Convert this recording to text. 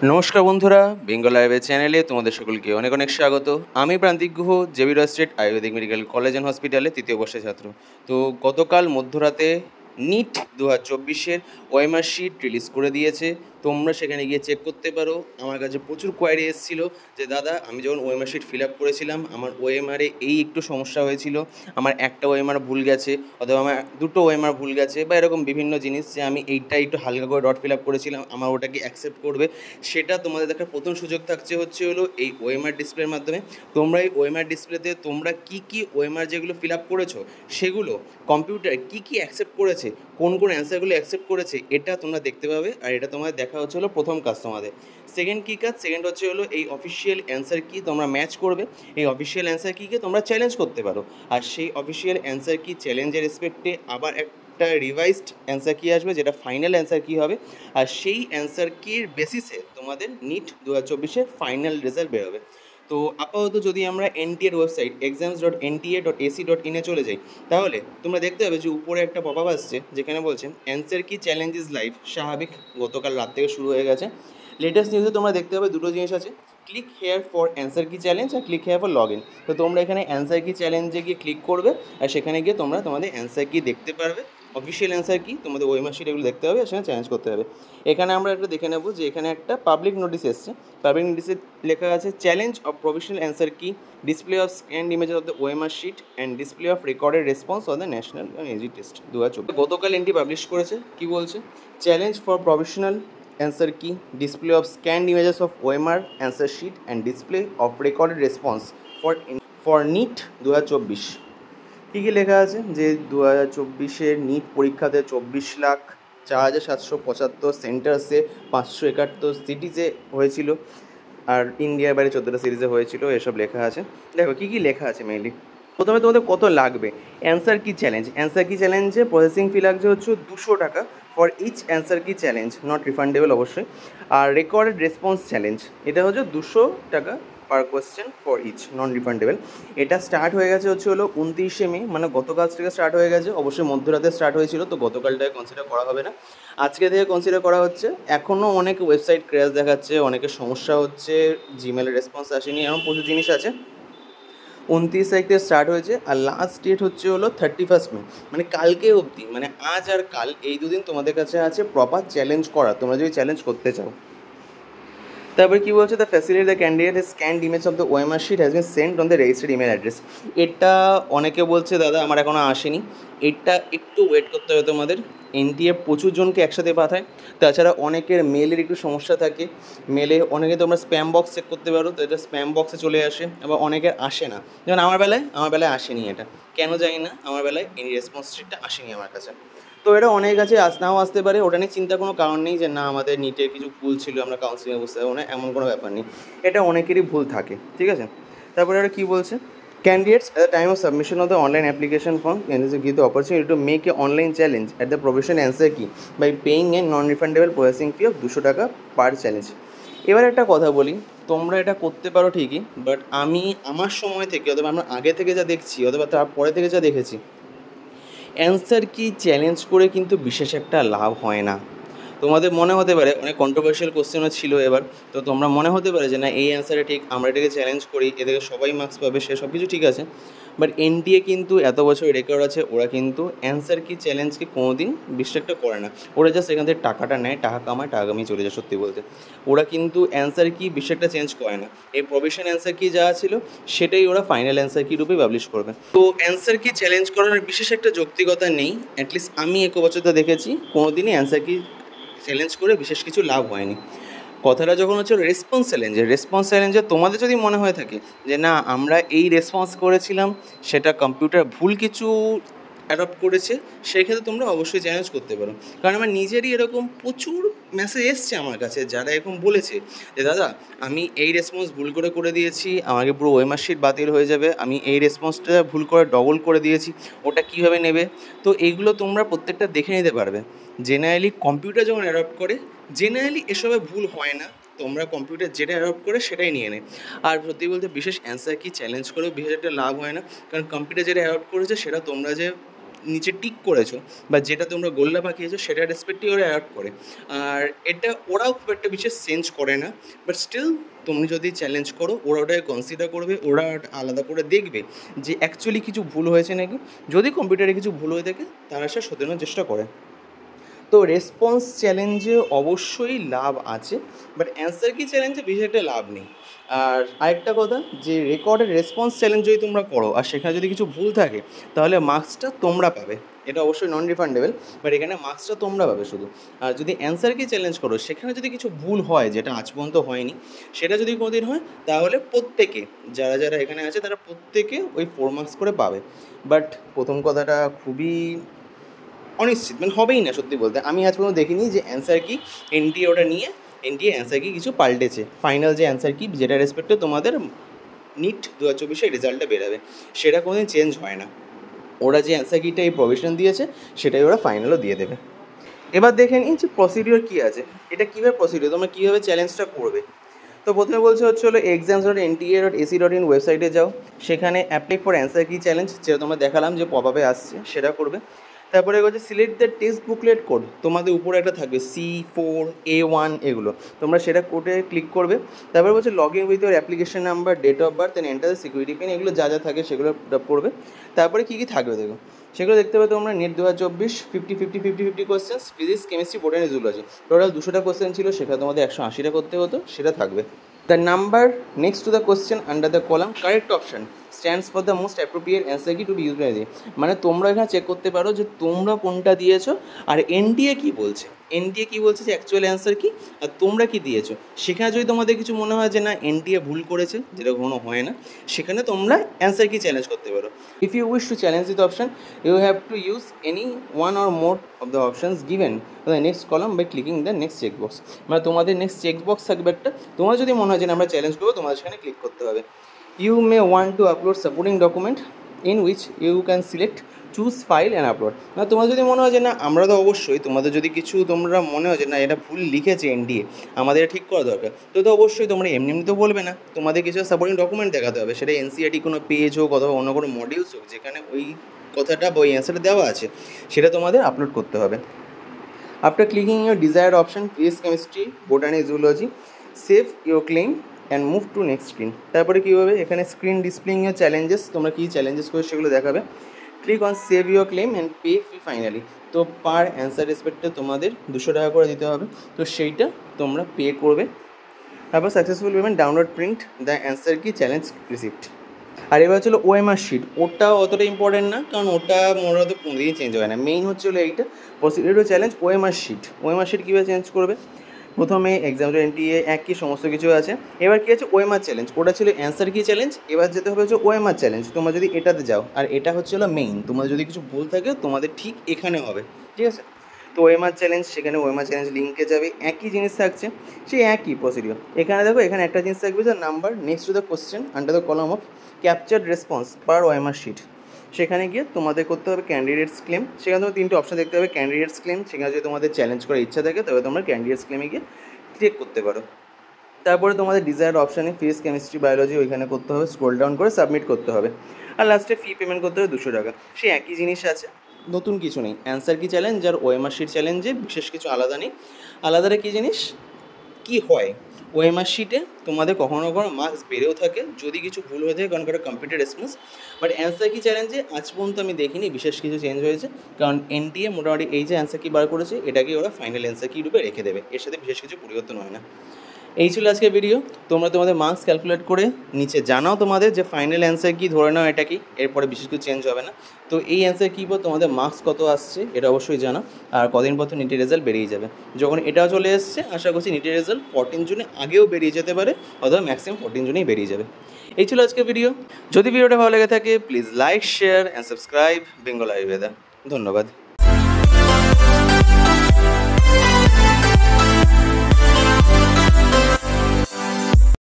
নমস্কার বন্ধুরা, বেঙ্গল আয়ুর্বেদ চ্যানেলে তোমাদের সকলকে অনেক অনেক স্বাগত। আমি প্রান্তিক Guha, JB Roy street Ayurvedic medical college and হসপিটালে তৃতীয় বর্ষের ছাত্র। তো গতকাল মধ্যরাতে নিট 2024-এর ওএমআর শিট রিলিজ করে দিয়েছে। তোমরা সেখানে গিয়ে চেক করতে পারো। আমার কাছে প্রচুর কোয়ারি এসেছিলো যে দাদা, আমি যখন ওএমআর শিট ফিল আপ করেছিলাম আমার ওএমআরে এই একটু সমস্যা হয়েছিল, আমার একটা ওএমআর ভুল গেছে, অথবা আমার দুটো ওএমআর ভুল গেছে, বা এরকম বিভিন্ন জিনিস যে আমি এইটা একটু হালকা করে ডট ফিল আপ করেছিলাম, আমার ওটাকে অ্যাকসেপ্ট করবে। সেটা তোমাদের দেখার প্রথম সুযোগ থাকছে হলো এই ওএমআর ডিসপ্লের মাধ্যমে। তোমরা এই ওএমআর ডিসপ্লেতে তোমরা কী ওএমআর যেগুলো ফিল আপ করেছো সেগুলো কম্পিউটার কী অ্যাকসেপ্ট করেছে, কোন অ্যান্সারগুলো অ্যাকসেপ্ট করেছে, এটা তোমরা দেখতে পাবে। আর এটা তোমাদের দেখা হলো প্রথম কাজ তোমাদের। সেকেন্ড কী কাজ? সেকেন্ড হলো এই অফিসিয়াল অ্যান্সার কি তোমরা ম্যাচ করবে। এই অফিসিয়াল অ্যান্সার কিকে তোমরা চ্যালেঞ্জ করতে পারো। আর সেই অফিসিয়াল অ্যান্সার কি চ্যালেঞ্জের রেসপেক্টে আবার একটা রিভাইজড অ্যান্সার কি আসবে, যেটা ফাইনাল অ্যান্সার কি হবে। আর সেই অ্যান্সার কির বেসিসে তোমাদের নিট 2024-এর ফাইনাল রেজাল্ট বেরোবে। তো আপাতত যদি আমরা এনটিএর ওয়েবসাইট exams.nta.ac.in এ চলে যাই, তাহলে তোমরা দেখতে পাবে যে উপরে একটা পপআপ আসছে যেখানে বলছে answer key challenge is live. স্বাভাবিক, গতকাল রাত থেকে শুরু হয়ে গেছে। লেটেস্ট নিউজে তোমরা দেখতে পাবে দুটো জিনিস আছে, click here for answer key challenge আর click here for log in. তো তোমরা এখানে অ্যান্সার কি চ্যালেঞ্জে গিয়ে ক্লিক করবে আর সেখানে গিয়ে তোমরা তোমাদের অ্যান্সার কি দেখতে পারবে। অফিসিয়াল অ্যান্সার কি তোমাদের ওয়েমার শিট এগুলো দেখতে হবে আর সেখানে চ্যালেঞ্জ করতে হবে। এখানে আমরা একটা দেখে নেব যে এখানে একটা পাবলিক নোটিস এসছে। পাবলিক নোটিসে লেখা আছে challenge of provisional answer key, display of scanned image of the OMR sheet and display of recorded response of the national AG test 2024। গতকাল এনটি পাবলিশ করেছে। কি বলছে? Challenge for provisional answer key, display of scanned images of OMR answer sheet and display of recorded response for NEET 2024। কী কী লেখা আছে? যে 2024-এর NEET পরীক্ষাতে 24,04,775 সেন্টার্সে 571 সিটিজে হয়েছিল, আর ইন্ডিয়ার বাইরে 14টা সিরিজে হয়েছিল, এসব লেখা আছে। দেখো কী কী লেখা আছে মেইনলি। প্রথমে তোমাদের কত লাগবে অ্যান্সার কি চ্যালেঞ্জ। অ্যান্সার কি চ্যালেঞ্জে প্রসেসিং ফি লাগছে 200 টাকা for each answer key challenge, not refundable অবশ্যই। আর রেকর্ডেড রেসপন্স চ্যালেঞ্জ এটা হচ্ছে 200 টাকা per question for each, non refundable. এটা স্টার্ট হয়ে গেছে 29শে মে, মানে গতকাল থেকে স্টার্ট হয়ে গেছে। অবশ্যই মধ্যরাতে স্টার্ট হয়েছিল, তো গতকালটাকে কনসিডার করা হবে না, আজকে থেকে কনসিডার করা হচ্ছে। এখনও অনেক ওয়েবসাইট ক্র্যাশ দেখাচ্ছে, অনেকের সমস্যা হচ্ছে, জিমেলের রেসপন্স আসেনি, এমন প্রচুর জিনিস আছে। 29 তারিখ থেকে স্টার্ট হয়েছে আর লাস্ট ডেট হলো 31 মে, মানে কালকে অবধি, মানে আজ আর কাল এই দুদিন তোমাদের কাছে আছে প্রপার চ্যালেঞ্জ করা, তোমরা যদি চ্যালেঞ্জ করতে চাও। তারপরে কী বলছে? The facility the candidate has scanned image of the OMR sheet has been send on the registered email address. এটা অনেকে বলছে দাদা আমার এখনও আসেনি, এটা একটু ওয়েট করতে হবে তোমাদের। এনটিএ প্রচুর জনকে একসাথে পাঠায়, তাছাড়া অনেকের মেলের একটু সমস্যা থাকে, মেলে অনেকে তোমরা স্প্যাম বক্স চেক করতে পারো, তো এটা স্প্যাম বক্সে চলে আসে, আবার অনেকের আসে না। যেমন আমার বেলায় আসেনি, এটা কেন জানি না, আমার বেলায় এই রেসপন্স শিটটা আসেনি আমার কাছে। তো এটা অনেক কাছে নাও আসতে পারে, ওটা নিয়ে চিন্তা কোনো কারণ নেই যে না আমাদের নিটের কিছু ভুল ছিল আমরা কাউন্সিলিংয়ে বসতে পারবো না, এমন কোনো ব্যাপার নেই। এটা অনেকেরই ভুল থাকে, ঠিক আছে। তারপরে ওরা কী বলছে? Candidates at the time of submission of the online application form can give the opportunity to make an online challenge at the professional answer key by paying a non-refundable processing fee of 200 টাকা পার challenge. এবার একটা কথা বলি, তোমরা এটা করতে পারো ঠিকই, বাট আমি আমার সময় থেকে অথবা আমরা আগে থেকে যা দেখছি অথবা তারপরে থেকে যা দেখেছি, অ্যান্সার কি চ্যালেঞ্জ করে কিন্তু বিশেষ একটা লাভ হয় না। তোমাদের মনে হতে পারে অনেক কন্ট্রোভার্সিয়াল কোশ্চেনও ছিল এবার, তো তোমরা মনে হতে পারে যে না এই অ্যান্সারে ঠিক, আমরা এটাকে চ্যালেঞ্জ করি, এ থেকে সবাই মার্কস পাবে, সে সব কিছু ঠিক আছে। বাট এনটিএ কিন্তু এত বছর রেকর্ড আছে, ওরা কিন্তু অ্যান্সার কি চ্যালেঞ্জকে কোনো দিন বিশ্বাসটা করে না। ওরা জাস্ট এখান থেকে টাকাটা নেয়, টাকা কামায় চলে যায়। সত্যি বলতে ওরা কিন্তু অ্যান্সার কি বিশ্বাসটা চেঞ্জ করে না। এই প্রফেশন অ্যান্সার কি যা ছিল সেটাই ওরা ফাইনাল অ্যান্সার কি রূপে পাবলিশ করবে। তো অ্যান্সার কি চ্যালেঞ্জ করার বিশেষ একটা যৌক্তিকতা নেই, অ্যাটলিস্ট আমি এক বছর তো দেখেছি কোনো দিনই অ্যান্সার কি চ্যালেঞ্জ করে বিশেষ কিছু লাভ হয়নি। কথাটা যখন রেসপন্স চ্যালেঞ্জে তোমাদের যদি মনে হয়ে থাকে যে না আমরা এই রেসপন্স করেছিলাম, সেটা কম্পিউটার ভুল কিছু অ্যাডপ্ট করেছে, সেই ক্ষেত্রে তোমরা অবশ্যই চ্যালেঞ্জ করতে পারো। কারণ আমার নিজেরই এরকম প্রচুর মেসেজ এসছে আমার কাছে, যারা এরকম বলেছে যে দাদা আমি এই রেসপন্স ভুল করে দিয়েছি, আমাকে পুরো ওএমআর শিট বাতিল হয়ে যাবে, আমি এই রেসপন্সটা ভুল করে ডবল করে দিয়েছি, ওটা কীভাবে নেবে। তো এইগুলো তোমরা প্রত্যেকটা দেখে নিতে পারবে। জেনারেলি কম্পিউটার যখন অ্যাডপ্ট করে, জেনারেলি এসবে ভুল হয় না, তোমরা কম্পিউটার যেটা অ্যাডপ্ট করে সেটাই নিয়ে নেয়। আর সত্যি বলতে বিশেষ অ্যান্সার কি চ্যালেঞ্জ করেও বিশেষ একটা লাভ হয় না, কারণ কম্পিউটার যেটা অ্যাডপ্ট করেছে সেটা তোমরা যে নিচে টিক করেছো বা যেটা তোমরা গোল্লা পাকিয়েছো সেটা রেসপেক্টই ওরা অ্যাড করে। আর এটা ওরাও খুব একটা বিশেষ চেঞ্জ করে না, বাট স্টিল তুমি যদি চ্যালেঞ্জ করো ওরা ওটাকে কনসিডার করবে, ওরা আলাদা করে দেখবে যে অ্যাকচুয়ালি কিছু ভুল হয়েছে নাকি। যদি কম্পিউটারে কিছু ভুল হয়ে থাকে তারা সে শোধরানোর চেষ্টা করে। তো রেসপন্স চ্যালেঞ্জে অবশ্যই লাভ আছে, বাট অ্যান্সার কি চ্যালেঞ্জে বেশি একটা লাভ নেই। আর আরেকটা কথা, যে রেকর্ডের রেসপন্স চ্যালেঞ্জ যদি তোমরা করো আর সেখানে যদি কিছু ভুল থাকে তাহলে মার্কসটা তোমরা পাবে, এটা অবশ্যই নন রিফান্ডেবল, বাট এখানে মার্কসটা তোমরা পাবে শুধু। আর যদি অ্যান্সার কি চ্যালেঞ্জ করো সেখানে যদি কিছু ভুল হয়, যেটা আজ পর্যন্ত হয়নি, সেটা যদি কোনোদিন হয় তাহলে প্রত্যেকে যারা যারা এখানে আছে তারা প্রত্যেকে ওই 4 মার্কস করে পাবে। বাট প্রথম কথাটা খুবই অনিশ্চিত, মানে হবেই না সত্যি বলতে। আমি আজ পর্যন্ত দেখিনি যে অ্যান্সার কি এনটিএ ওটা নিয়ে এনটিএ অ্যান্সার কি কিছু পাল্টেছে। ফাইনাল যে অ্যান্সার কি যেটা রেসপেক্টে তোমাদের নিট 2024 রেজাল্টটা বেরোবে সেটা কোনোদিন চেঞ্জ হয় না। ওরা যে অ্যান্সার কিটা এই প্রভিশন দিয়েছে সেটাই ওরা ফাইনালও দিয়ে দেবে। এবার দেখে নিই যে প্রসিডিওর কী আছে, এটা কীভাবে প্রসিডিওর, তোমরা কীভাবে চ্যালেঞ্জটা করবে। তো প্রথমে বলছে হলো exams.nta.ac.in ওয়েবসাইটে যাও, সেখানে apply for answer key challenge যেটা তোমরা দেখালাম যে পপআপে আসছে সেটা করবে। তারপরে হচ্ছে select the text booklet code, তোমাদের উপরে একটা থাকবে C4A1 এগুলো, তোমরা সেটা কোডে ক্লিক করবে। তারপরে বলছে log in with your application number, date of birth and enter the security pin, এগুলো যা যা থাকে সেগুলো করবে। তারপরে কী কী থাকবে দেখো, সেগুলো দেখতে পাবে তোমরা। NEET 2024 50-50-50-50 questions, physics chemistry botany zoology, total 200টা কোয়েশ্চেন ছিল, সেখানে তোমাদের 180টা করতে হতো, সেটা থাকবে। The number next to the question under the column correct option stands for the most appropriate answer key to be use by the, মানে তোমরা এখানে চেক করতে পারো যে তোমরা কোনটা দিয়েছো আর এনটিএ কী বলছে, এনটিএ কী বলছে যে অ্যাকচুয়াল অ্যান্সার কি আর তোমরা কি দিয়েছো। সেখানে যদি তোমাদের কিছু মনে হয় যে না এনটিএ ভুল করেছে, যেটা কোনো হয় না, সেখানে তোমরা অ্যান্সার কি চ্যালেঞ্জ করতে পারো। If you wish to challenge this option you have to use any one or more of the options given the next column by clicking the next checkbox, মানে তোমাদের নেক্সট চেকবক্স থাকবে একটা, তোমার যদি মনে হয় যে আমরা চ্যালেঞ্জ করবো তোমাদের সেখানে ক্লিক করতে হবে। You may want to upload supporting document in which you can select choose file and upload, না তোমার যদি মনে হয় যে না আমরা তো অবশ্যই তোমাদের যদি কিছু তোমরা মনে হয় যে না এটা ভুল লিখেছে এনডিএ আমাদের ঠিক করা দরকার, তো অবশ্যই তোমরা এমনি তো বলবে না, তোমাদের কিছু সাপোর্টিং ডকুমেন্ট দেখাতে হবে, সেটা এনসিআরটি কোনো পেজ হোক অথবা অন্য কোনো মডিউলস হোক যেখানে ওই কথাটা বা ওই অ্যান্সারটা দেওয়া আছে সেটা তোমাদের আপলোড করতে হবে। After clicking your desired option physics chemistry botany zoology save your claim and move to next screen. তারপরে কী হবে, এখানে স্ক্রিন ডিসপ্লেইং ইউর চ্যালেঞ্জেস, তোমরা কী চ্যালেঞ্জেস করে সেগুলো দেখাবে। Click on save your claim and pay fee finally, তো পার answer রেসপেক্টে তোমাদের 200 টাকা করে দিতে হবে, তো সেইটা তোমরা পে করবে। তারপর successful payment download print the answer key challenge receipt. আর এবার হচ্ছিলো ওএমআর শিট, ওটাও অতটা ইম্পর্টেন্ট না কারণ ওটা মূলত কোনোদিনই চেঞ্জ হয় না। মেইন হচ্ছে হলো এইটা procedure challenge OMR sheet. OMR sheet কীভাবে চেঞ্জ করবে, প্রথমে exams.nta একই সমস্ত কিছু আছে। এবার কী আছে ওএমআর চ্যালেঞ্জ, ওটা ছিল অ্যান্সার কি চ্যালেঞ্জ, এবার যেতে হবে হচ্ছে ওএমআর চ্যালেঞ্জ। তোমরা যদি এটাতে যাও আর এটা হচ্ছে হলো মেইন, তোমাদের যদি কিছু ভুল থাকে তোমাদের ঠিক এখানে হবে, ঠিক আছে। তো ওএমআর চ্যালেঞ্জ, সেখানে ওএমআর চ্যালেঞ্জ লিঙ্কে যাবে, একই জিনিস থাকছে, সেই একই প্রসিডিওর। এখানে দেখো এখানে একটা জিনিস থাকবে যে number next to the question under the column of captured response per OMR sheet, সেখানে গিয়ে তোমাদের করতে হবে ক্যান্ডিডেটস ক্লেম। সেখানে তোমার 3টে অপশন দেখতে হবে, ক্যান্ডিডেটস ক্লেম, সেখানে যদি তোমাদের চ্যালেঞ্জ করার ইচ্ছা থাকে তবে তোমরা ক্যান্ডিডেটস ক্লেমে গিয়ে ক্লিক করতে পারো। তারপরে তোমাদের ডিজায়ার্ড অপশানে ফিজিক্স কেমিস্ট্রি বায়োলজি ওইখানে করতে হবে, স্ক্রোল ডাউন করে সাবমিট করতে হবে, আর লাস্টে ফি পেমেন্ট করতে হবে 200 টাকা। সেই একই জিনিস আছে, নতুন কিছু নেই। অ্যান্সার কি চ্যালেঞ্জ আর ওএমআর শিট চ্যালেঞ্জে বিশেষ কিছু আলাদা নেই। আলাদাটা কী জিনিস কি হয়, ওএমআর শিটে তোমাদের কখনো কখনো মার্কস বেড়েও থাকে যদি কিছু ভুল হয়ে থাকে, কারণ কারো কম্পিউটার রেসপন্স। বাট অ্যান্সার কি চ্যালেঞ্জে আজ পর্যন্ত আমি দেখিনি বিশেষ কিছু চেঞ্জ হয়েছে, কারণ এনটিএ মোটামুটি এই যে অ্যান্সার কি বার করেছে এটাকে ওরা ফাইনাল অ্যান্সার কি রূপে রেখে দেবে, এর সাথে বিশেষ কিছু পরিবর্তন হয় না। এই ছিল আজকের ভিডিও। তোমরা তোমাদের মার্কস ক্যালকুলেট করে নিচে জানাও তোমাদের যে ফাইনাল অ্যান্সার কি, ধরে নাও এটা কি, এরপরে বিশেষ কিছু চেঞ্জ হবে না। তো এই অ্যান্সার কী পর তোমাদের মার্কস কত আসছে এটা অবশ্যই জানাও, আর কদিন পর তো নিটের রেজাল্ট বেরিয়ে যাবে। যখন এটাও চলে এসছে আশা করছি নিটের রেজাল্ট 14 জুনে আগেও বেরিয়ে যেতে পারে, অথবা ম্যাক্সিমাম 14 জুনেই বেরিয়ে যাবে। এই ছিল আজকের ভিডিও। যদি ভিডিওটা ভালো লেগে থাকে please like share and subscribe Bengal Ayurveda. ধন্যবাদ।